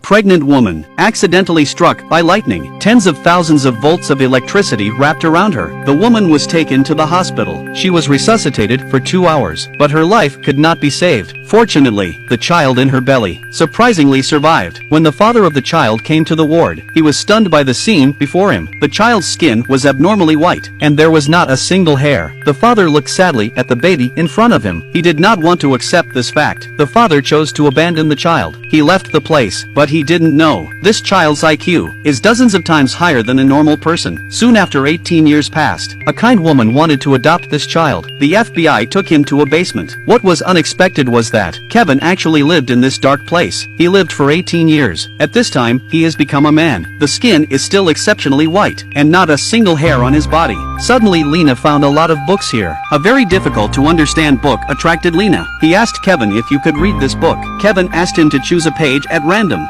Pregnant woman, accidentally struck by lightning. Tens of thousands of volts of electricity wrapped around her. The woman was taken to the hospital. She was resuscitated for 2 hours, but her life could not be saved. Fortunately, the child in her belly surprisingly survived. When the father of the child came to the ward, he was stunned by the scene before him. The child's skin was abnormally white, and there was not a single hair. The father looked sadly at the baby in front of him. He did not want to accept this fact. The father chose to abandon the child. He left the place, but he didn't know this child's IQ is dozens of times higher than a normal person. Soon after 18 years passed, a kind woman wanted to adopt this child. The FBI took him to a basement. What was unexpected was that Kevin actually lived in this dark place. He lived for 18 years. At this time, he has become a man. The skin is still exceptionally white, and not a single hair on his body. Suddenly Lena found a lot of books here. A very difficult to understand book attracted Lena. He asked Kevin if you could read this book. Kevin asked him to choose a page at random.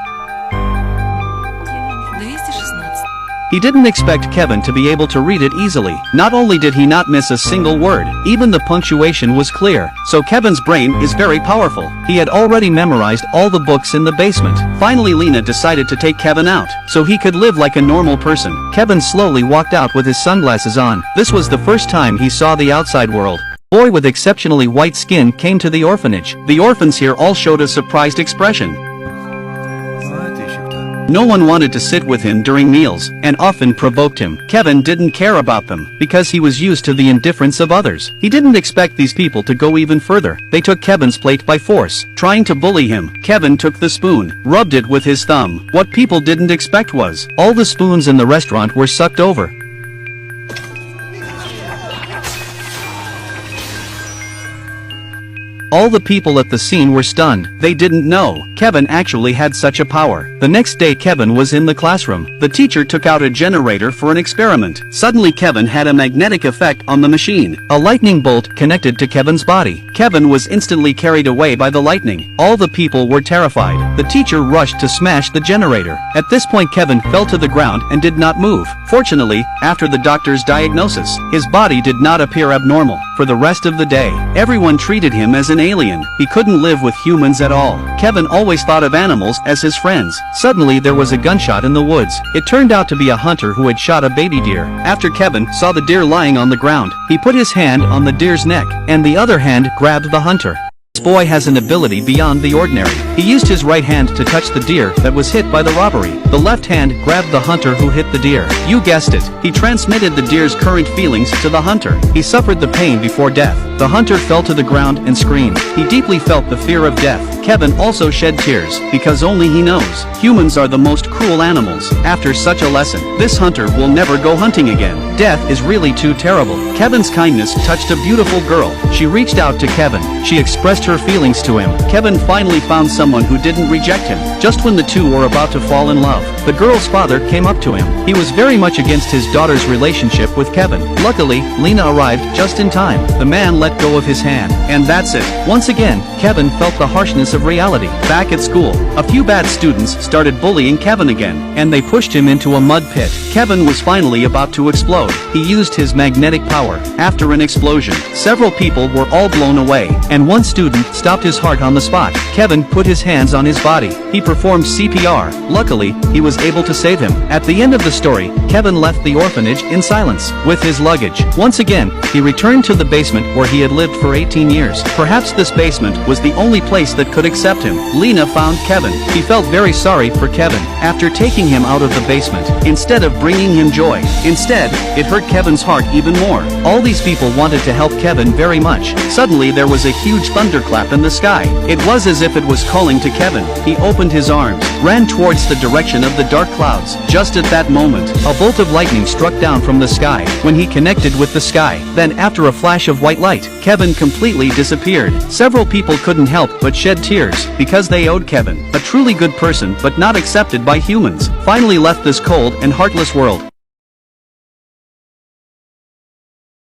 He didn't expect Kevin to be able to read it easily. Not only did he not miss a single word, even the punctuation was clear. So Kevin's brain is very powerful. He had already memorized all the books in the basement. Finally Lena decided to take Kevin out, so he could live like a normal person. Kevin slowly walked out with his sunglasses on. This was the first time he saw the outside world. A boy with exceptionally white skin came to the orphanage. The orphans here all showed a surprised expression. No one wanted to sit with him during meals, and often provoked him. Kevin didn't care about them, because he was used to the indifference of others. He didn't expect these people to go even further. They took Kevin's plate by force, trying to bully him. Kevin took the spoon, rubbed it with his thumb. What people didn't expect was, all the spoons in the restaurant were sucked over. All the people at the scene were stunned. They didn't know Kevin actually had such a power. The next day Kevin was in the classroom. The teacher took out a generator for an experiment. Suddenly Kevin had a magnetic effect on the machine. A lightning bolt connected to Kevin's body. Kevin was instantly carried away by the lightning. All the people were terrified. The teacher rushed to smash the generator. At this point Kevin fell to the ground and did not move. Fortunately, after the doctor's diagnosis, his body did not appear abnormal. For the rest of the day, everyone treated him as an alien. He couldn't live with humans at all. Kevin always thought of animals as his friends. Suddenly there was a gunshot in the woods. It turned out to be a hunter who had shot a baby deer. After Kevin saw the deer lying on the ground, he put his hand on the deer's neck, and the other hand grabbed the hunter. This boy has an ability beyond the ordinary. He used his right hand to touch the deer that was hit by the robbery. The left hand grabbed the hunter who hit the deer. You guessed it. He transmitted the deer's current feelings to the hunter. He suffered the pain before death. The hunter fell to the ground and screamed. He deeply felt the fear of death. Kevin also shed tears, because only he knows humans are the most cruel animals. After such a lesson, this hunter will never go hunting again. Death is really too terrible. Kevin's kindness touched a beautiful girl. She reached out to Kevin. She expressed her feelings to him. Kevin finally found someone who didn't reject him. Just when the two were about to fall in love, the girl's father came up to him. He was very much against his daughter's relationship with Kevin. Luckily, Lena arrived just in time. The man let go of his hand, and that's it. Once again, Kevin felt the harshness of reality. Back at school, a few bad students started bullying Kevin again, and they pushed him into a mud pit. Kevin was finally about to explode. He used his magnetic power. After an explosion, several people were all blown away, and one student stopped his heart on the spot. Kevin put his hands on his body. He performed CPR. Luckily, he was able to save him. At the end of the story, Kevin left the orphanage in silence, with his luggage. Once again, he returned to the basement where he had lived for 18 years. Perhaps this basement was the only place that could accept him. Lena found Kevin. He felt very sorry for Kevin after taking him out of the basement, instead of bringing him joy. Instead, it hurt Kevin's heart even more. All these people wanted to help Kevin very much. Suddenly there was a huge thunderclap in the sky. It was as if it was calling to Kevin. He opened his arms, ran towards the direction of the dark clouds. Just at that moment, a bolt of lightning struck down from the sky. When he connected with the sky, then after a flash of white light, Kevin completely disappeared. Several people couldn't help but shed tears, because they owed Kevin, a truly good person but not accepted by humans, finally left this cold and heartless world.